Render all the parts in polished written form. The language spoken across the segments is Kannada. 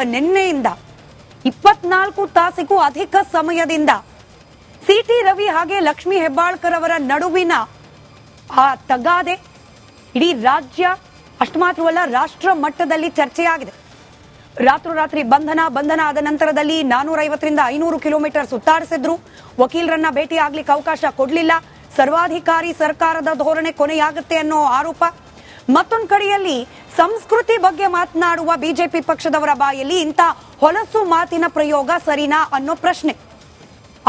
ನಿನ್ನೆಯಿಂದ 24 ತಾಸಿಗೂ ಅಧಿಕ ಸಮಯದಿಂದ ಸಿಟಿ ರವಿ ಹಾಗೆ ಲಕ್ಷ್ಮೀ ಹೆಬ್ಬಾಳ್ಕರ್ ಅವರ ನಡುವಿನ ಆ ತಗಾದೆ ಇಡೀ ರಾಜ್ಯ ಅಷ್ಟು ಮಾತ್ರವಲ್ಲ ರಾಷ್ಟ್ರ ಮಟ್ಟದಲ್ಲಿ ಚರ್ಚೆಯಾಗಿದೆ. ರಾತ್ರೋರಾತ್ರಿ ಬಂಧನ ಆದ ನಂತರದಲ್ಲಿ 450ರಿಂದ 500 ಕಿಲೋಮೀಟರ್ ಸುತ್ತಾಡಿಸಿದ್ರು. ವಕೀಲರನ್ನ ಭೇಟಿ ಆಗ್ಲಿಕ್ಕೆ ಅವಕಾಶ ಕೊಡ್ಲಿಲ್ಲ. ಸರ್ವಾಧಿಕಾರಿ ಸರ್ಕಾರದ ಧೋರಣೆ ಕೊನೆಯಾಗುತ್ತೆ ಅನ್ನೋ ಆರೋಪ. ಮತ್ತೊಂದು ಕಡೆಯಲ್ಲಿ ಸಂಸ್ಕೃತಿ ಬಗ್ಗೆ ಮಾತನಾಡುವ ಬಿಜೆಪಿ ಪಕ್ಷದವರ ಬಾಯಲ್ಲಿ ಇಂಥ ಹೊಲಸು ಮಾತಿನ ಪ್ರಯೋಗ ಸರಿನಾ ಅನ್ನೋ ಪ್ರಶ್ನೆ.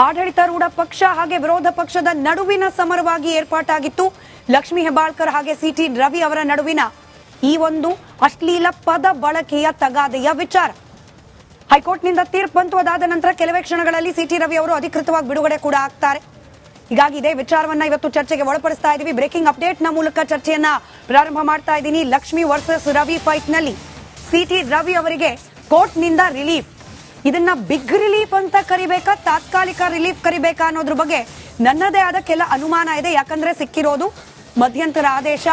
ಆಡಳಿತಾರೂಢ ಪಕ್ಷ ಹಾಗೆ ವಿರೋಧ ಪಕ್ಷದ ನಡುವಿನ ಸಮರವಾಗಿ ಏರ್ಪಾಟಾಗಿತ್ತು ಲಕ್ಷ್ಮೀ ಹೆಬ್ಬಾಳ್ಕರ್ ಹಾಗೆ ಸಿಟಿ ರವಿ ಅವರ ನಡುವಿನ ಈ ಒಂದು ಅಶ್ಲೀಲ ಪದ ಬಳಕೆಯ ತಗಾದೆಯ ವಿಚಾರ. ಹೈಕೋರ್ಟ್ನಿಂದ ತೀರ್ಪು ಬಂತು. ಅದಾದ ನಂತರ ಕೆಲವೇ ಕ್ಷಣಗಳಲ್ಲಿ ಸಿಟಿ ರವಿ ಅವರು ಅಧಿಕೃತವಾಗಿ ಬಿಡುಗಡೆ ಕೂಡ ಆಗ್ತಾರೆ. ಹೀಗಾಗಿ ಇದೇ ವಿಚಾರವನ್ನ ಇವತ್ತು ಚರ್ಚೆಗೆ ಒಳಪಡಿಸ್ತಾ ಇದೀವಿ. ಬ್ರೇಕಿಂಗ್ ಅಪ್ಡೇಟ್ ನ ಮೂಲಕ ಚರ್ಚೆಯನ್ನ ಪ್ರಾರಂಭ ಮಾಡ್ತಾ ಇದ್ದೀನಿ. ಲಕ್ಷ್ಮಿ ವರ್ಸಸ್ ರವಿ ಫೈಟ್ ನಲ್ಲಿ ಸಿಟಿ ರವಿ ಅವರಿಗೆ ಕೋರ್ಟ್ ನಿಂದ ರಿಲೀಫ್. ಇದನ್ನ ಬಿಗ್ ರಿಲೀಫ್ ಅಂತ ಕರಿಬೇಕಾ, ತಾತ್ಕಾಲಿಕ ರಿಲೀಫ್ ಕರಿಬೇಕಾ ಅನ್ನೋದ್ರ ಬಗ್ಗೆ ನನ್ನದೇ ಆದ ಕೆಲ ಅನುಮಾನ ಇದೆ. ಯಾಕಂದ್ರೆ ಸಿಕ್ಕಿರೋದು ಮಧ್ಯಂತರ ಆದೇಶ,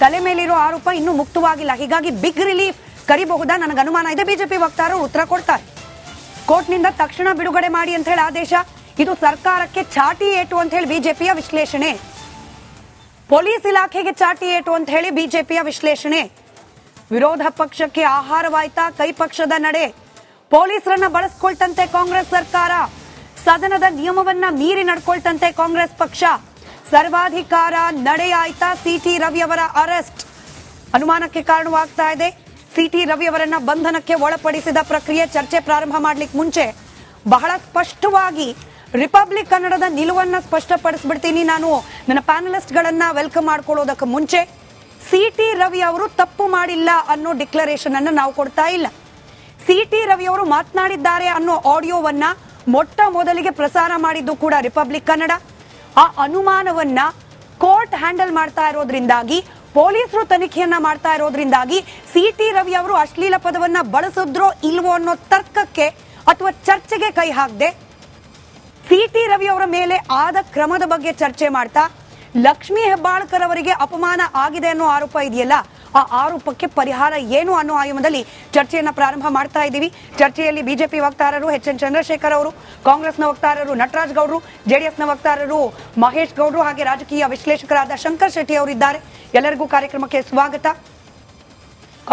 ತಲೆ ಮೇಲಿರೋ ಆರೋಪ ಇನ್ನೂ ಮುಕ್ತವಾಗಿಲ್ಲ. ಹೀಗಾಗಿ ಬಿಗ್ ರಿಲೀಫ್ ಕರಿಬಹುದಾ ನನಗೆ ಅನುಮಾನ ಇದೆ. ಬಿಜೆಪಿ ವಕ್ತಾರರು ಉತ್ತರ ಕೊಡ್ತಾರೆ. ಕೋರ್ಟ್ ನಿಂದ ತಕ್ಷಣ ಬಿಡುಗಡೆ ಮಾಡಿ ಅಂತ ಹೇಳಿ ಆದೇಶ. ಇದು ಸರ್ಕಾರಕ್ಕೆ ಚಾಟಿ ಏಟು ಅಂತ ಹೇಳಿ ಬಿಜೆಪಿಯ ವಿಶ್ಲೇಷಣೆ. ಪೊಲೀಸ್ ಇಲಾಖೆಗೆ ಚಾಟಿ ಏಟು ಅಂತ ಹೇಳಿ ಬಿಜೆಪಿಯ ವಿಶ್ಲೇಷಣೆ. ವಿರೋಧ ಪಕ್ಷಕ್ಕೆ ಆಹಾರವಾಯ್ತಾ ಕೈ ಪಕ್ಷದ ನಡೆ. ಪೊಲೀಸರನ್ನ ಬಳಸ್ಕೊಳ್ತಂತೆ ಕಾಂಗ್ರೆಸ್ ಸರ್ಕಾರ. ಸದನದ ನಿಯಮವನ್ನ ಮೀರಿ ನಡ್ಕೊಳ್ತಂತೆ ಕಾಂಗ್ರೆಸ್ ಪಕ್ಷ. ಸರ್ವಾಧಿಕಾರ ನಡೆಯಾಯ್ತಾ ಸಿಟಿ ರವಿ ಅವರ ಅರೆಸ್ಟ್ ಅನುಮಾನಕ್ಕೆ ಕಾರಣವಾಗ್ತಾ ಇದೆ. ಸಿಟಿ ರವಿ ಅವರನ್ನ ಬಂಧನಕ್ಕೆ ಒಳಪಡಿಸಿದ ಪ್ರಕ್ರಿಯೆ ಚರ್ಚೆ ಪ್ರಾರಂಭ ಮಾಡ್ಲಿಕ್ಕೆ ಮುಂಚೆ ಬಹಳ ಸ್ಪಷ್ಟವಾಗಿ ರಿಪಬ್ಲಿಕ್ ಕನ್ನಡದ ನಿಲುವನ್ನ ಸ್ಪಷ್ಟಪಡಿಸ್ಬಿಡ್ತೀನಿ. ನಾನು ನನ್ನ ಪ್ಯಾನಲಿಸ್ಟ್ ಗಳನ್ನ ವೆಲ್ಕಮ್ ಮಾಡ್ಕೊಳ್ಳೋದಕ್ಕೆ ಮುಂಚೆ ಸಿಟಿ ರವಿ ಅವರು ತಪ್ಪು ಮಾಡಿಲ್ಲ ಅನ್ನೋ ಡಿಕ್ಲರೇಷನ್ ಅನ್ನ ನಾವು ಕೊಡ್ತಾ ಇಲ್ಲ. ಸಿಟಿ ರವಿ ಅವರು ಮಾತನಾಡಿದ್ದಾರೆ ಅನ್ನೋ ಆಡಿಯೋವನ್ನ ಮೊಟ್ಟ ಮೊದಲಿಗೆ ಪ್ರಸಾರ ಮಾಡಿದ್ದು ಕೂಡ ರಿಪಬ್ಲಿಕ್ ಕನ್ನಡ. ಆ ಅನುಮಾನವನ್ನ ಕೋರ್ಟ್ ಹ್ಯಾಂಡಲ್ ಮಾಡ್ತಾ ಇರೋದ್ರಿಂದಾಗಿ, ಪೊಲೀಸರು ತನಿಖೆಯನ್ನ ಮಾಡ್ತಾ ಇರೋದ್ರಿಂದಾಗಿ ಸಿಟಿ ರವಿ ಅವರು ಅಶ್ಲೀಲ ಪದವನ್ನ ಬಳಸಿದ್ರೋ ಇಲ್ವೋ ಅನ್ನೋ ತರ್ಕಕ್ಕೆ ಅಥವಾ ಚರ್ಚೆಗೆ ಕೈ ಹಾಕದೆ ಸಿಟಿ ರವಿ ಅವರ ಮೇಲೆ ಆದ ಕ್ರಮದ ಬಗ್ಗೆ ಚರ್ಚೆ ಮಾಡ್ತಾ ಲಕ್ಷ್ಮೀ ಹೆಬ್ಬಾಳ್ಕರ್ ಅವರಿಗೆ ಅಪಮಾನ ಆಗಿದೆ ಅನ್ನೋ ಆರೋಪ ಇದೆಯಲ್ಲ, ಆ ಆರೋಪಕ್ಕೆ ಪರಿಹಾರ ಏನು ಅನ್ನೋ ಆಯಾಮದಲ್ಲಿ ಚರ್ಚೆಯನ್ನ ಪ್ರಾರಂಭ ಮಾಡ್ತಾ ಇದ್ದೀವಿ. ಚರ್ಚೆಯಲ್ಲಿ ಬಿಜೆಪಿ ವಕ್ತಾರರು ಎಚ್.ಎನ್. ಚಂದ್ರಶೇಖರ್ ಅವರು, ಕಾಂಗ್ರೆಸ್ನ ವಕ್ತಾರರು ನಟರಾಜ್ ಗೌಡ್ರು, ಜೆಡಿಎಸ್ನ ವಕ್ತಾರರು ಮಹೇಶ್ ಗೌಡ್ರು ಹಾಗೆ ರಾಜಕೀಯ ವಿಶ್ಲೇಷಕರಾದ ಶಂಕರ್ ಶೆಟ್ಟಿ ಅವರಿದ್ದಾರೆ. ಎಲ್ಲರಿಗೂ ಕಾರ್ಯಕ್ರಮಕ್ಕೆ ಸ್ವಾಗತ.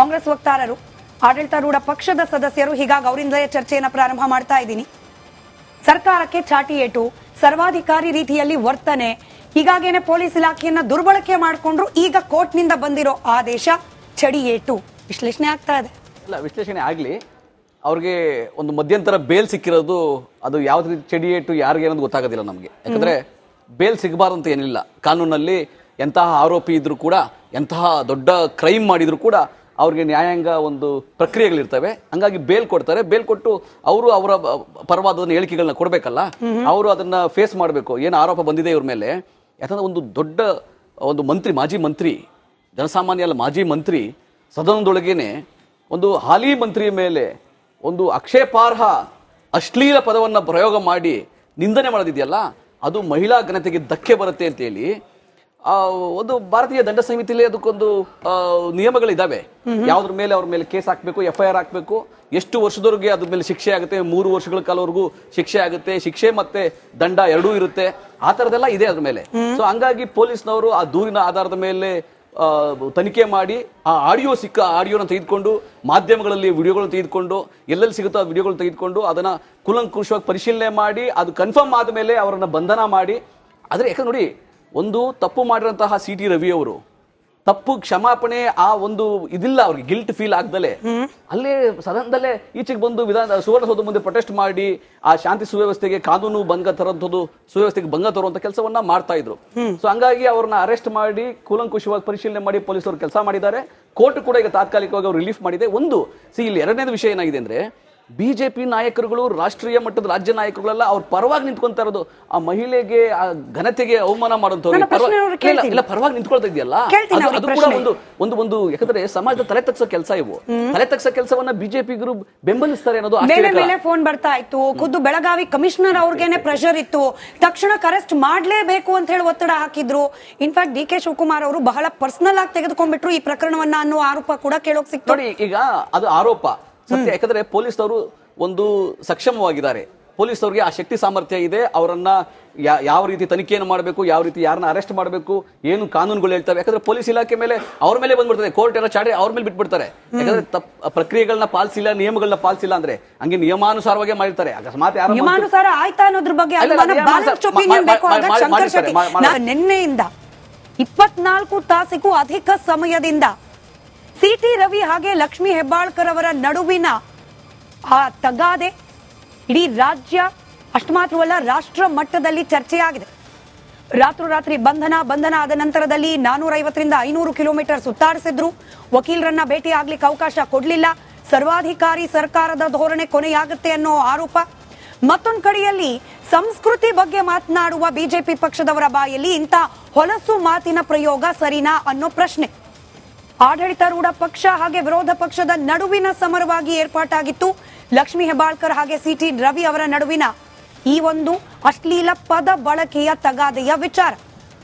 ಕಾಂಗ್ರೆಸ್ ವಕ್ತಾರರು, ಆಡಳಿತಾರೂಢ ಪಕ್ಷದ ಸದಸ್ಯರು, ಹೀಗಾಗಿ ಅವರಿಂದಲೇ ಚರ್ಚೆಯನ್ನ ಪ್ರಾರಂಭ ಮಾಡ್ತಾ ಇದ್ದೀನಿ. ಸರ್ಕಾರಕ್ಕೆ ಚಾಟಿ ಏಟು, ಸರ್ವಾಧಿಕಾರಿ ರೀತಿಯಲ್ಲಿ ವರ್ತನೆ, ಹೀಗಾಗೇನೆ ಪೊಲೀಸ್ ಇಲಾಖೆಯನ್ನ ದುರ್ಬಳಕೆ ಮಾಡಿಕೊಂಡ್ರು. ಈಗ ಕೋರ್ಟ್ ನಿಂದ ಬಂದಿರೋ ಆದೇಶ ಚಡಿ ಏಟು ವಿಶ್ಲೇಷಣೆ ಆಗ್ತಾ ಇದೆ. ಇಲ್ಲ, ವಿಶ್ಲೇಷಣೆ ಆಗ್ಲಿ, ಅವ್ರಿಗೆ ಒಂದು ಮಧ್ಯಂತರ ಬೇಲ್ ಸಿಕ್ಕಿರೋದು ಅದು ಯಾವ ರೀತಿ ಚಡಿ ಏಟು ಯಾರಿಗೆ ಅನ್ನೋದು ಗೊತ್ತಾಗೋದಿಲ್ಲ ನಮಗೆ. ಯಾಕಂದ್ರೆ ಬೇಲ್ ಸಿಗಬಾರ್ದು ಅಂತ ಏನಿಲ್ಲ ಕಾನೂನಲ್ಲಿ. ಎಂತಹ ಆರೋಪಿ ಇದ್ರು ಕೂಡ, ಎಂತಹ ದೊಡ್ಡ ಕ್ರೈಮ್ ಮಾಡಿದ್ರು ಕೂಡ ಅವ್ರಿಗೆ ನ್ಯಾಯಾಂಗ ಒಂದು ಪ್ರಕ್ರಿಯೆಗಳಿರ್ತವೆ. ಹಂಗಾಗಿ ಬೇಲ್ ಕೊಡ್ತಾರೆ. ಬೇಲ್ ಕೊಟ್ಟು ಅವರು ಅವರ ಪರವಾದ ಹೇಳಿಕೆಗಳನ್ನ ಕೊಡ್ಬೇಕಲ್ಲ, ಅವರು ಅದನ್ನ ಫೇಸ್ ಮಾಡಬೇಕು. ಏನು ಆರೋಪ ಬಂದಿದೆ ಇವ್ರ ಮೇಲೆ. ಯಾಕಂದ್ರೆ ಒಂದು ದೊಡ್ಡ ಒಂದು ಮಂತ್ರಿ, ಮಾಜಿ ಮಂತ್ರಿ, ಜನಸಾಮಾನ್ಯ ಅಲ್ಲ ಮಾಜಿ ಮಂತ್ರಿ, ಸದನದೊಳಗೇನೆ ಒಂದು ಹಾಲಿ ಮಂತ್ರಿಯ ಮೇಲೆ ಒಂದು ಆಕ್ಷೇಪಾರ್ಹ ಅಶ್ಲೀಲ ಪದವನ್ನು ಪ್ರಯೋಗ ಮಾಡಿ ನಿಂದನೆ ಮಾಡೋದಿದೆಯಲ್ಲ, ಅದು ಮಹಿಳಾ ಘನತೆಗೆ ಧಕ್ಕೆ ಬರುತ್ತೆ ಅಂತೇಳಿ ಒಂದು ಭಾರತೀಯ ದಂಡ ಸಂಹಿತೆಯಲ್ಲಿ ಅದಕ್ಕೊಂದು ನಿಯಮಗಳಿದ್ದಾವೆ. ಯಾವ್ದ್ರ ಮೇಲೆ ಅವ್ರ ಮೇಲೆ ಕೇಸ್ ಹಾಕ್ಬೇಕು, FIR ಹಾಕ್ಬೇಕು, ಎಷ್ಟು ವರ್ಷದವರೆಗೆ ಅದ್ರ ಮೇಲೆ ಶಿಕ್ಷೆ ಆಗುತ್ತೆ, 3 ವರ್ಷಗಳ ಕಾಲವರೆಗೂ ಶಿಕ್ಷೆ ಆಗುತ್ತೆ, ಶಿಕ್ಷೆ ಮತ್ತೆ ದಂಡ ಎರಡೂ ಇರುತ್ತೆ. ಆ ತರದೆಲ್ಲ ಇದೆ ಅದ್ರ ಮೇಲೆ. ಸೊ ಹಂಗಾಗಿ ಪೊಲೀಸ್ನವರು ಆ ದೂರಿನ ಆಧಾರದ ಮೇಲೆ ತನಿಖೆ ಮಾಡಿ ಆ ಆಡಿಯೋನ ತೆಗೆದುಕೊಂಡು, ಮಾಧ್ಯಮಗಳಲ್ಲಿ ವಿಡಿಯೋಗಳನ್ನು ತೆಗೆದುಕೊಂಡು, ಎಲ್ಲೆಲ್ಲಿ ಸಿಗುತ್ತೋ ಆ ವಿಡಿಯೋಗಳು ತೆಗೆದುಕೊಂಡು ಅದನ್ನ ಕೂಲಂಕುಷವಾಗಿ ಪರಿಶೀಲನೆ ಮಾಡಿ ಅದು ಕನ್ಫರ್ಮ್ ಆದ ಮೇಲೆ ಅವರನ್ನ ಬಂಧನ ಮಾಡಿ. ಆದ್ರೆ ಯಾಕಂದ್ರೆ ನೋಡಿ, ಒಂದು ತಪ್ಪು ಮಾಡಿರಂತಹ ಸಿಟಿ ರವಿ ಅವರು ತಪ್ಪು ಕ್ಷಮಾಪಣೆ ಆ ಒಂದು ಇದಿಲ್ಲ ಅವ್ರಿಗೆ, ಗಿಲ್ಟ್ ಫೀಲ್ ಆಗ್ದಲೆ ಅಲ್ಲೇ ಸದನದಲ್ಲೇ ಈಚೆಗೆ ಬಂದು ಸುವರ್ಣಸೌಧ ಮುಂದೆ ಪ್ರೊಟೆಸ್ಟ್ ಮಾಡಿ ಆ ಶಾಂತಿ ಸುವ್ಯವಸ್ಥೆಗೆ ಕಾನೂನು ಭಂಗ ತರುವಂಥದ್ದು, ಸುವ್ಯವಸ್ಥೆಗೆ ಭಂಗ ತರುವಂತ ಕೆಲಸವನ್ನ ಮಾಡ್ತಾ ಇದ್ರು. ಸೊ ಹಂಗಾಗಿ ಅವ್ರನ್ನ ಅರೆಸ್ಟ್ ಮಾಡಿ ಕೂಲಂಕುಷವಾಗಿ ಪರಿಶೀಲನೆ ಮಾಡಿ ಪೊಲೀಸರು ಕೆಲಸ ಮಾಡಿದ್ದಾರೆ. ಕೋರ್ಟ್ ಕೂಡ ಈಗ ತಾತ್ಕಾಲಿಕವಾಗಿ ಅವ್ರು ರಿಲೀಫ್ ಮಾಡಿದೆ. ಇಲ್ಲಿ ಎರಡನೇದು ವಿಷಯ ಏನಾಗಿದೆ ಅಂದ್ರೆ, ಬಿಜೆಪಿ ನಾಯಕರುಗಳು, ರಾಷ್ಟ್ರೀಯ ಮಟ್ಟದ ರಾಜ್ಯ ನಾಯಕರುಗಳೆಲ್ಲ ಅವ್ರ ಪರವಾಗಿ ನಿಂತ್ಕೊಂತಾ ಇರೋದು. ಆ ಮಹಿಳೆಗೆ, ಆ ಘನತೆಗೆ ಅವಮಾನ ಮಾಡೋಂಥವ್ರು ಇಲ್ಲ ಪರವಾಗಿ ನಿಂತ್ಕೊಳ್ತಾ ಇದೆಯಲ್ಲ, ಅದು ಕೂಡ ಒಂದು ಒಂದು ಯಾಕಂದ್ರೆ ಸಮಾಜದ ತಲೆ ತಗ್ಸೋ ಕೆಲಸ ಇವು. ತಲೆ ತಗ್ಸೋ ಕೆಲಸವನ್ನ ಬಿಜೆಪಿಗರು ಬೆಂಬಲಿಸ್ತಾರೆ ಅನ್ನೋದು. ಫೋನ್ ಬರ್ತಾ ಇತ್ತು, ಖುದ್ದು ಬೆಳಗಾವಿ ಕಮಿಷನರ್ ಅವ್ರಿಗೇನೆ ಪ್ರೆಷರ್ ಇತ್ತು, ತಕ್ಷಣಕ್ಕೆ ಅರೆಸ್ಟ್ ಮಾಡ್ಲೇಬೇಕು ಅಂತ ಹೇಳಿ ಒತ್ತಡ ಹಾಕಿದ್ರು. ಇನ್ಫ್ಯಾಕ್ಟ್ ಡಿ ಕೆ ಶಿವಕುಮಾರ್ ಅವರು ಬಹಳ ಪರ್ಸನಲ್ ಆಗಿ ತೆಗೆದುಕೊಂಡ್ಬಿಟ್ರು ಈ ಪ್ರಕರಣವನ್ನ ಅನ್ನೋ ಆರೋಪ ಕೂಡ ಕೇಳೋಕ್ ಸಿಕ್ತು. ನೋಡಿ, ಈಗ ಅದು ಆರೋಪ ಸತ್ಯ. ಯಾಕಂದ್ರೆ ಪೊಲೀಸ್ನವರು ಒಂದು ಸಕ್ಷಮವಾಗಿದ್ದಾರೆ, ಪೊಲೀಸ್ನವ್ರಿಗೆ ಆ ಶಕ್ತಿ ಸಾಮರ್ಥ್ಯ ಇದೆ. ಅವರನ್ನ ಯಾವ ರೀತಿ ತನಿಖೆಯನ್ನು ಮಾಡಬೇಕು, ಯಾವ ರೀತಿ ಯಾರನ್ನ ಅರೆಸ್ಟ್ ಮಾಡಬೇಕು, ಏನು ಕಾನೂನುಗಳು ಹೇಳ್ತವೆ. ಯಾಕಂದ್ರೆ ಪೊಲೀಸ್ ಇಲಾಖೆ ಮೇಲೆ ಅವ್ರ ಮೇಲೆ ಬಂದ್ಬಿಡ್ತದೆ, ಕೋರ್ಟ್ ಎಲ್ಲ ಚಾಡಿ ಅವ್ರ ಮೇಲೆ ಬಿಟ್ಬಿಡ್ತಾರೆ. ಯಾಕಂದ್ರೆ ಪ್ರಕ್ರಿಯೆಗಳನ್ನ ಪಾಲಿಸಿಲ್ಲ, ನಿಯಮಗಳನ್ನ ಪಾಲಿಸಿಲ್ಲ ಅಂದ್ರೆ ಹಂಗೆ ನಿಯಮಾನುಸಾರವಾಗಿ ಮಾಡಿರ್ತಾರೆ. ಅಕಸ್ಮಾತ್ ನಿಯಮಾನುಸಾರ ಆಯ್ತಾ ಅನ್ನೋದ್ರ ಬಗ್ಗೆ ನಿನ್ನೆಯಿಂದ 24 ತಾಸಿಗೂ ಅಧಿಕ ಸಮಯದಿಂದ ಸಿಟಿ ರವಿ ಹಾಗೆ ಲಕ್ಷ್ಮೀ ಹೆಬ್ಬಾಳ್ಕರ್ ಅವರ ನಡುವಿನ ಆ ತಗಾದೆ ಇಡೀ ರಾಜ್ಯ ಅಷ್ಟು ಮಾತ್ರವಲ್ಲ ರಾಷ್ಟ್ರ ಮಟ್ಟದಲ್ಲಿ ಚರ್ಚೆಯಾಗಿದೆ. ರಾತ್ರೋರಾತ್ರಿ ಬಂಧನ ಆದ ನಂತರದಲ್ಲಿ 450ರಿಂದ 500 ಕಿಲೋಮೀಟರ್ ಸುತ್ತಾಡಿಸಿದ್ರು. ವಕೀಲರನ್ನ ಭೇಟಿ ಆಗ್ಲಿಕ್ಕೆ ಅವಕಾಶ ಕೊಡ್ಲಿಲ್ಲ. ಸರ್ವಾಧಿಕಾರಿ ಸರ್ಕಾರದ ಧೋರಣೆ ಕೊನೆಯಾಗುತ್ತೆ ಅನ್ನೋ ಆರೋಪ. ಮತ್ತೊಂದು ಕಡೆಯಲ್ಲಿ ಸಂಸ್ಕೃತಿ ಬಗ್ಗೆ ಮಾತನಾಡುವ ಬಿಜೆಪಿ ಪಕ್ಷದವರ ಬಾಯಲ್ಲಿ ಇಂಥ ಹೊಲಸು ಮಾತಿನ ಪ್ರಯೋಗ ಸರಿನಾ ಅನ್ನೋ ಪ್ರಶ್ನೆ. ಆಡಳಿತಾರೂಢ ಪಕ್ಷ ಹಾಗೆ ವಿರೋಧ ಪಕ್ಷದ ನಡುವಿನ ಸಮರವಾಗಿ ಏರ್ಪಾಟಾಗಿತ್ತು ಲಕ್ಷ್ಮೀ ಹೆಬ್ಬಾಳ್ಕರ್ ಹಾಗೆ ಸಿಟಿ ರವಿ ಅವರ ನಡುವಿನ ಈ ಒಂದು ಅಶ್ಲೀಲ ಪದ ಬಳಕೆಯ ತಗಾದೆಯ ವಿಚಾರ.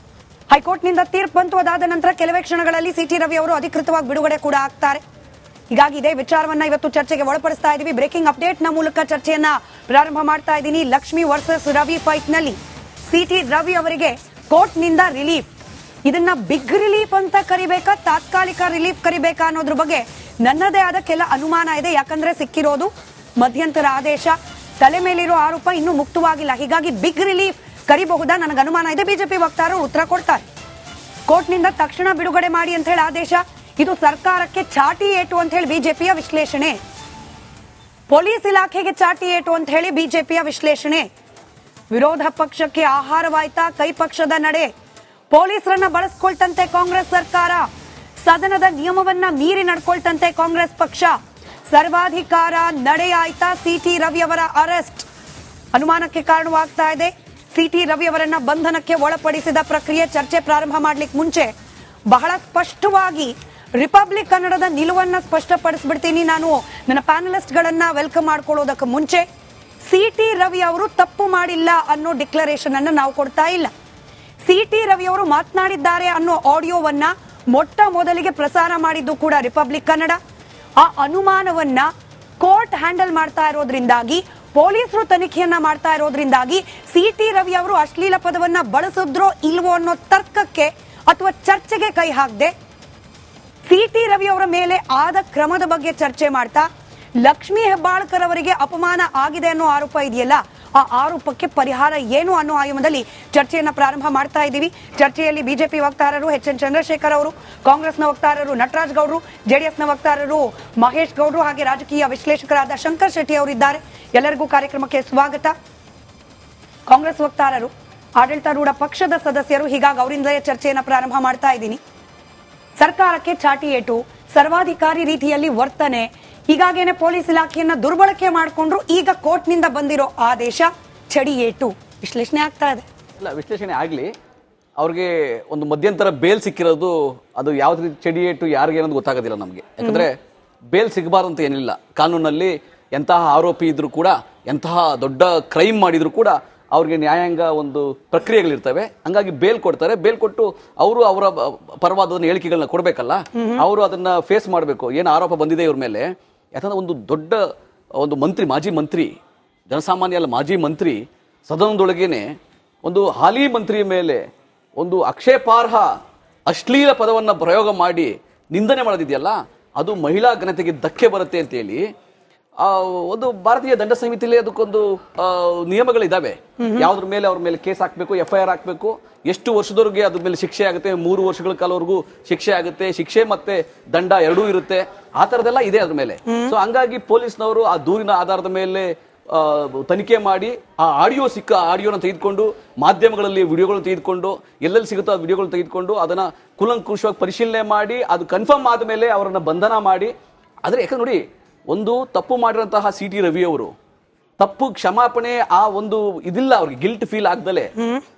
ಹೈಕೋರ್ಟ್ನಿಂದ ತೀರ್ಪು ಬಂತು. ಅದಾದ ನಂತರ ಕೆಲವೇ ಕ್ಷಣಗಳಲ್ಲಿ ಸಿಟಿ ರವಿ ಅವರು ಅಧಿಕೃತವಾಗಿ ಬಿಡುಗಡೆ ಕೂಡ ಆಗ್ತಾರೆ. ಹೀಗಾಗಿ ಇದೇ ವಿಚಾರವನ್ನ ಇವತ್ತು ಚರ್ಚೆಗೆ ಒಳಪಡಿಸ್ತಾ ಇದ್ದೀವಿ. ಬ್ರೇಕಿಂಗ್ ಅಪ್ಡೇಟ್ ನ ಮೂಲಕ ಚರ್ಚೆಯನ್ನ ಪ್ರಾರಂಭ ಮಾಡ್ತಾ ಇದ್ದೀನಿ. ಲಕ್ಷ್ಮಿ ವರ್ಸಸ್ ರವಿ ಫೈಟ್ ನಲ್ಲಿ ಸಿಟಿ ರವಿ ಅವರಿಗೆ ಕೋರ್ಟ್ ನಿಂದ ರಿಲೀಫ್. ಇದನ್ನ ಬಿಗ್ ರಿಲೀಫ್ ಅಂತ ಕರಿಬೇಕಾ, ತಾತ್ಕಾಲಿಕ ರಿಲೀಫ್ ಕರಿಬೇಕಾ ಅನ್ನೋದ್ರ ಬಗ್ಗೆ ನನ್ನದೇ ಆದ ಕೆಲ ಅನುಮಾನ ಇದೆ. ಯಾಕಂದ್ರೆ ಸಿಕ್ಕಿರೋದು ಮಧ್ಯಂತರ ಆದೇಶ, ತಲೆ ಮೇಲಿರೋ ಆರೋಪ ಇನ್ನೂ ಮುಕ್ತವಾಗಿಲ್ಲ. ಹೀಗಾಗಿ ಬಿಗ್ ರಿಲೀಫ್ ಕರಿಬಹುದಾ, ನನಗೆ ಅನುಮಾನ ಇದೆ. ಬಿಜೆಪಿ ವಕ್ತಾರರು ಉತ್ತರ ಕೊಡ್ತಾರೆ. ಕೋರ್ಟ್ನಿಂದ ತಕ್ಷಣ ಬಿಡುಗಡೆ ಮಾಡಿ ಅಂತ ಹೇಳಿ ಆದೇಶ, ಇದು ಸರ್ಕಾರಕ್ಕೆ ಚಾಟಿ ಏಟು ಅಂತ ಹೇಳಿ ಬಿಜೆಪಿಯ ವಿಶ್ಲೇಷಣೆ. ಪೊಲೀಸ್ ಇಲಾಖೆಗೆ ಚಾಟಿ ಏಟು ಅಂತ ಹೇಳಿ ಬಿಜೆಪಿಯ ವಿಶ್ಲೇಷಣೆ. ವಿರೋಧ ಪಕ್ಷಕ್ಕೆ ಆಹಾರವಾಯ್ತಾ ಕೈ ಪಕ್ಷದ ನಡೆ. ಪೊಲೀಸರನ್ನ ಬಳಸ್ಕೊಳ್ತಂತೆ ಕಾಂಗ್ರೆಸ್ ಸರ್ಕಾರ, ಸದನದ ನಿಯಮವನ್ನ ಮೀರಿ ನಡ್ಕೊಳ್ತಂತೆ ಕಾಂಗ್ರೆಸ್ ಪಕ್ಷ. ಸರ್ವಾಧಿಕಾರ ನಡೆಯಾಯ್ತಾ ಸಿಟಿ ರವಿ ಅವರ ಅರೆಸ್ಟ್ ಅನುಮಾನಕ್ಕೆ ಕಾರಣವಾಗ್ತಾ ಇದೆ. ಸಿಟಿ ರವಿ ಅವರನ್ನ ಬಂಧನಕ್ಕೆ ಒಳಪಡಿಸಿದ ಪ್ರಕ್ರಿಯೆ ಚರ್ಚೆ ಪ್ರಾರಂಭ ಮಾಡ್ಲಿಕ್ಕೆ ಮುಂಚೆ ಬಹಳ ಸ್ಪಷ್ಟವಾಗಿ ರಿಪಬ್ಲಿಕ್ ಕನ್ನಡದ ನಿಲುವನ್ನ ಸ್ಪಷ್ಟಪಡಿಸ್ಬಿಡ್ತೀನಿ. ನಾನು ನನ್ನ ಪ್ಯಾನಲಿಸ್ಟ್ ಗಳನ್ನ ವೆಲ್ಕಮ್ ಮಾಡ್ಕೊಳ್ಳೋದಕ್ಕೆ ಮುಂಚೆ ಸಿಟಿ ರವಿ ಅವರು ತಪ್ಪು ಮಾಡಿಲ್ಲ ಅನ್ನೋ ಡಿಕ್ಲರೇಷನ್ ಅನ್ನ ನಾವು ಕೊಡ್ತಾ ಇಲ್ಲ. ಸಿಟಿ ರವಿ ಅವರು ಮಾತನಾಡಿದ್ದಾರೆ ಅನ್ನೋ ಆಡಿಯೋವನ್ನ ಮೊಟ್ಟ ಮೊದಲಿಗೆ ಪ್ರಸಾರ ಮಾಡಿದ್ದು ಕೂಡ ರಿಪಬ್ಲಿಕ್ ಕನ್ನಡ. ಆ ಅನುಮಾನವನ್ನ ಕೋರ್ಟ್ ಹ್ಯಾಂಡಲ್ ಮಾಡ್ತಾ ಇರೋದ್ರಿಂದಾಗಿ, ಪೊಲೀಸರು ತನಿಖೆಯನ್ನ ಮಾಡ್ತಾ ಇರೋದ್ರಿಂದಾಗಿ ಸಿಟಿ ರವಿ ಅವರು ಅಶ್ಲೀಲ ಪದವನ್ನ ಬಳಸಿದ್ರೋ ಇಲ್ವೋ ಅನ್ನೋ ತರ್ಕಕ್ಕೆ ಅಥವಾ ಚರ್ಚೆಗೆ ಕೈ ಹಾಕದೆ ಸಿಟಿ ರವಿ ಅವರ ಮೇಲೆ ಆದ ಕ್ರಮದ ಬಗ್ಗೆ ಚರ್ಚೆ ಮಾಡ್ತಾ ಲಕ್ಷ್ಮೀ ಹೆಬ್ಬಾಳ್ಕರ್ ಅವರಿಗೆ ಅಪಮಾನ ಆಗಿದೆ ಅನ್ನೋ ಆರೋಪ ಇದೆಯಲ್ಲ, ಆ ಆರೋಪಕ್ಕೆ ಪರಿಹಾರ ಏನು ಅನ್ನೋ ಆಯಾಮದಲ್ಲಿ ಚರ್ಚೆಯನ್ನ ಪ್ರಾರಂಭ ಮಾಡ್ತಾ ಇದ್ದೀವಿ. ಚರ್ಚೆಯಲ್ಲಿ ಬಿಜೆಪಿ ವಕ್ತಾರರು ಎಚ್.ಎನ್. ಚಂದ್ರಶೇಖರ್ ಅವರು, ಕಾಂಗ್ರೆಸ್ನ ವಕ್ತಾರರು ನಟರಾಜ್ ಗೌಡ್ರು, ಜೆಡಿಎಸ್ನ ವಕ್ತಾರರು ಮಹೇಶ್ ಗೌಡ್ರು ಹಾಗೆ ರಾಜಕೀಯ ವಿಶ್ಲೇಷಕರಾದ ಶಂಕರ್ ಶೆಟ್ಟಿ ಅವರಿದ್ದಾರೆ. ಎಲ್ಲರಿಗೂ ಕಾರ್ಯಕ್ರಮಕ್ಕೆ ಸ್ವಾಗತ. ಕಾಂಗ್ರೆಸ್ ವಕ್ತಾರರು, ಆಡಳಿತಾರೂಢ ಪಕ್ಷದ ಸದಸ್ಯರು, ಹೀಗಾಗಿ ಅವರಿಂದಲೇ ಚರ್ಚೆಯನ್ನ ಪ್ರಾರಂಭ ಮಾಡ್ತಾ ಇದ್ದೀನಿ. ಸರ್ಕಾರಕ್ಕೆ ಚಾಟಿ ಏಟು, ಸರ್ವಾಧಿಕಾರಿ ರೀತಿಯಲ್ಲಿ ವರ್ತನೆ, ಹೀಗಾಗೇನೆ ಪೊಲೀಸ್ ಇಲಾಖೆಯನ್ನ ದುರ್ಬಳಕೆ ಮಾಡಿಕೊಂಡ್ರು. ಈಗ ಕೋರ್ಟ್ ನಿಂದ ಬಂದಿರೋ ಆದೇಶ ಚಡಿ ಏಟು ವಿಶ್ಲೇಷಣೆ ಆಗ್ತಾ ಇದೆ. ಇಲ್ಲ, ವಿಶ್ಲೇಷಣೆ ಆಗ್ಲಿ, ಅವ್ರಿಗೆ ಒಂದು ಮಧ್ಯಂತರ ಬೇಲ್ ಸಿಕ್ಕಿರೋದು ಅದು ಯಾವ ರೀತಿ ಚಡಿ ಏಟು ಯಾರಿಗೆ ಅನ್ನೋದು ಗೊತ್ತಾಗೋದಿಲ್ಲ ನಮಗೆ. ಯಾಕಂದ್ರೆ ಬೇಲ್ ಸಿಗಬಾರ್ದು ಅಂತ ಏನಿಲ್ಲ. ಕಾನೂನಲ್ಲಿ ಎಂತಹ ಆರೋಪಿ ಇದ್ರು ಕೂಡ, ಎಂತಹ ದೊಡ್ಡ ಕ್ರೈಮ್ ಮಾಡಿದ್ರು ಕೂಡ ಅವ್ರಿಗೆ ನ್ಯಾಯಾಂಗ ಒಂದು ಪ್ರಕ್ರಿಯೆಗಳಿರ್ತವೆ. ಹಂಗಾಗಿ ಬೇಲ್ ಕೊಡ್ತಾರೆ. ಬೇಲ್ ಕೊಟ್ಟು ಅವರು ಅವರ ಪರವಾದ ಹೇಳಿಕೆಗಳನ್ನ ಕೊಡ್ಬೇಕಲ್ಲ, ಅವರು ಅದನ್ನ ಫೇಸ್ ಮಾಡಬೇಕು. ಏನು ಆರೋಪ ಬಂದಿದೆ ಇವ್ರ ಮೇಲೆ. ಯಾಕಂದ್ರೆ ಒಂದು ದೊಡ್ಡ ಒಂದು ಮಂತ್ರಿ, ಮಾಜಿ ಮಂತ್ರಿ, ಜನಸಾಮಾನ್ಯ ಅಲ್ಲ ಮಾಜಿ ಮಂತ್ರಿ, ಸದನದೊಳಗೇನೆ ಒಂದು ಹಾಲಿ ಮಂತ್ರಿಯ ಮೇಲೆ ಒಂದು ಆಕ್ಷೇಪಾರ್ಹ ಅಶ್ಲೀಲ ಪದವನ್ನ ಪ್ರಯೋಗ ಮಾಡಿ ನಿಂದನೆ ಮಾಡೋದಿದೆಯಲ್ಲ, ಅದು ಮಹಿಳಾ ಘನತೆಗೆ ಧಕ್ಕೆ ಬರುತ್ತೆ ಅಂತೇಳಿ ಒಂದು ಭಾರತೀಯ ದಂಡ ಸಂಹಿತೆಯಲ್ಲಿ ಅದಕ್ಕೊಂದು ನಿಯಮಗಳಿದಾವೆ. ಯಾವ್ದ್ರ ಮೇಲೆ ಅವ್ರ ಮೇಲೆ ಕೇಸ್ ಹಾಕ್ಬೇಕು, FIR ಹಾಕ್ಬೇಕು, ಎಷ್ಟು ವರ್ಷದವರೆಗೆ ಅದ್ರ ಮೇಲೆ ಶಿಕ್ಷೆ ಆಗುತ್ತೆ, 3 ವರ್ಷಗಳ ಕಾಲವರೆಗೂ ಶಿಕ್ಷೆ ಆಗುತ್ತೆ, ಶಿಕ್ಷೆ ಮತ್ತೆ ದಂಡ ಎರಡೂ ಇರುತ್ತೆ. ಆ ತರದೆಲ್ಲ ಇದೆ ಅದ್ರ ಮೇಲೆ. ಸೊ ಹಂಗಾಗಿ ಪೊಲೀಸ್ನವರು ಆ ದೂರಿನ ಆಧಾರದ ಮೇಲೆ ತನಿಖೆ ಮಾಡಿ ಆ ಆಡಿಯೋನ ತೆಗೆದುಕೊಂಡು, ಮಾಧ್ಯಮಗಳಲ್ಲಿ ವಿಡಿಯೋಗಳನ್ನು ತೆಗೆದುಕೊಂಡು, ಎಲ್ಲೆಲ್ಲಿ ಸಿಗುತ್ತೋ ಆ ವಿಡಿಯೋಗಳನ್ನ ತೆಗೆದುಕೊಂಡು ಅದನ್ನ ಕೂಲಂಕುಷವಾಗಿ ಪರಿಶೀಲನೆ ಮಾಡಿ ಅದು ಕನ್ಫರ್ಮ್ ಆದ್ಮೇಲೆ ಅವರನ್ನ ಬಂಧನ ಮಾಡಿ. ಆದ್ರೆ ಯಾಕಂದ್ರೆ ನೋಡಿ, ಒಂದು ತಪ್ಪು ಮಾಡಿರಂತಹ ಸಿಟಿ ರವಿ ಅವರು ತಪ್ಪು ಕ್ಷಮಾಪಣೆ ಆ ಒಂದು ಇದಿಲ್ಲ ಅವ್ರಿಗೆ, ಗಿಲ್ಟ್ ಫೀಲ್ ಆಗ್ದಲೆ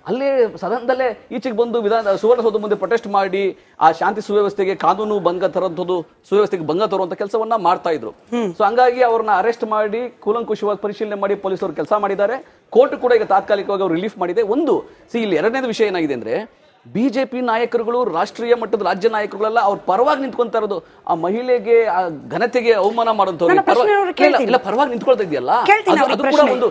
ಅಲ್ಲೇ ಸದನದಲ್ಲೇ ಈಚೆಗೆ ಬಂದು ಸುವರ್ಣಸೌಧ ಮುಂದೆ ಪ್ರೊಟೆಸ್ಟ್ ಮಾಡಿ ಆ ಶಾಂತಿ ಸುವ್ಯವಸ್ಥೆಗೆ ಕಾನೂನು ಭಂಗ ತರುವಂಥದ್ದು, ಸುವ್ಯವಸ್ಥೆಗೆ ಭಂಗ ತರುವಂತ ಕೆಲಸವನ್ನ ಮಾಡ್ತಾ ಇದ್ರು. ಸೊ ಹಂಗಾಗಿ ಅವ್ರನ್ನ ಅರೆಸ್ಟ್ ಮಾಡಿ ಕೂಲಂಕುಷವಾಗಿ ಪರಿಶೀಲನೆ ಮಾಡಿ ಪೊಲೀಸರು ಕೆಲಸ ಮಾಡಿದ್ದಾರೆ. ಕೋರ್ಟ್ ಕೂಡ ಈಗ ತಾತ್ಕಾಲಿಕವಾಗಿ ಅವ್ರು ರಿಲೀಫ್ ಮಾಡಿದೆ. ಇಲ್ಲಿ ಎರಡನೇದು ವಿಷಯ ಏನಾಗಿದೆ ಅಂದ್ರೆ, ಬಿಜೆಪಿ ನಾಯಕರುಗಳು, ರಾಷ್ಟ್ರೀಯ ಮಟ್ಟದ ರಾಜ್ಯ ನಾಯಕರುಗಳೆಲ್ಲ ಅವ್ರ ಪರವಾಗಿ ನಿಂತ್ಕೊಂತಾ ಇರೋದು. ಆ ಮಹಿಳೆಗೆ, ಆ ಘನತೆಗೆ ಅವಮಾನ ನನ್ನ ಪ್ರಶ್ನೆ ಅವ್ರು ಕೇಳ್ತೀನಿ. ಇಲ್ಲ ಪರವಾಗಿ ನಿಂತ್ಕೊಳ್ತಾ ಇದೆಯಲ್ಲ, ಕೇಳ್ತೀನಿ ಅದು ಅವ್ರಿಗೆ ಕೂಡ ಪ್ರಶ್ನೆ.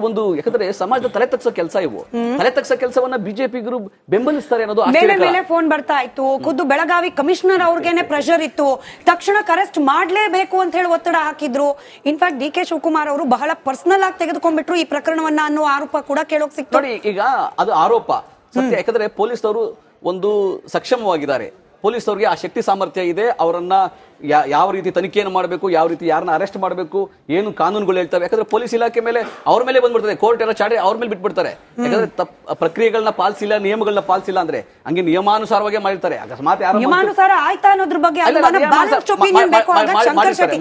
ಒಂದು ಯಾಕಂದ್ರೆ ಸಮಾಜದ ತಲೆ ತಗ್ಸೋ ಕೆಲಸ ಇವು. ತಲೆ ತಗ್ಸೋ ಕೆಲಸವನ್ನ ಬಿಜೆಪಿಗರು ಬೆಂಬಲಿಸ್ತಾರೆ ಅನ್ನೋದು ಮೇಲೆ ಆಶ್ಚರ್ಯಕರ. ಮೇಲೆ ಫೋನ್ ಬರ್ತಾ ಇತ್ತು, ಖುದ್ದು ಬೆಳಗಾವಿ ಕಮಿಷನರ್ ಅವ್ರಿಗೇನೆ ಪ್ರೆಷರ್ ಇತ್ತು, ತಕ್ಷಣಕ್ಕೆ ಅರೆಸ್ಟ್ ಮಾಡ್ಲೇಬೇಕು ಅಂತ ಹೇಳಿ ಒತ್ತಡ ಹಾಕಿದ್ರು. ಇನ್ಫ್ಯಾಕ್ಟ್ ಡಿ ಕೆ ಶಿವಕುಮಾರ್ ಅವರು ಬಹಳ ಪರ್ಸನಲ್ ಆಗಿ ತೆಗೆದುಕೊಂಡ್ಬಿಟ್ರು ಈ ಪ್ರಕರಣವನ್ನ ಅನ್ನೋ ಆರೋಪ ಕೂಡ ಕೇಳೋಕ್ ಸಿಕ್ತು. ನೋಡಿ, ಈಗ ಅದು ಆರೋಪ ಸತ್ಯ. ಯಾಕಂದ್ರೆ ಪೊಲೀಸರು ಒಂದು ಸಕ್ಷಮವಾಗಿದ್ದಾರೆ, ಪೊಲೀಸರಿಗೆ ಆ ಶಕ್ತಿ ಸಾಮರ್ಥ್ಯ ಇದೆ. ಅವರನ್ನ ಯಾವ ರೀತಿ ತನಿಖೆಯನ್ನು ಮಾಡಬೇಕು, ಯಾವ ರೀತಿ ಯಾರನ್ನ ಅರೆಸ್ಟ್ ಮಾಡಬೇಕು, ಏನು ಕಾನೂನುಗಳು ಹೇಳ್ತವೆ. ಯಾಕಂದ್ರೆ ಪೊಲೀಸ್ ಇಲಾಖೆ ಮೇಲೆ ಅವ್ರ ಮೇಲೆ ಬಂದ್ಬಿಡ್ತದೆ, ಕೋರ್ಟ್ ಎಲ್ಲ ಚಾಡಿ ಅವ್ರ ಮೇಲೆ ಬಿಟ್ಬಿಡ್ತಾರೆ. ಯಾಕಂದ್ರೆ ಪ್ರಕ್ರಿಯೆಗಳನ್ನ ಪಾಲಿಸಿಲ್ಲ, ನಿಯಮಗಳನ್ನ ಪಾಲಿಸಿಲ್ಲ ಅಂದ್ರೆ ಹಂಗೆ ನಿಯಮಾನುಸಾರವಾಗಿ ಮಾಡಿರ್ತಾರೆ. ಅಕಸ್ಮಾತ್ ನಿಯಮಾನುಸಾರ ಆಯ್ತಾ ಅನ್ನೋದ್ರ ಬಗ್ಗೆ ಶಂಕರ್ ಶೆಟ್ಟಿ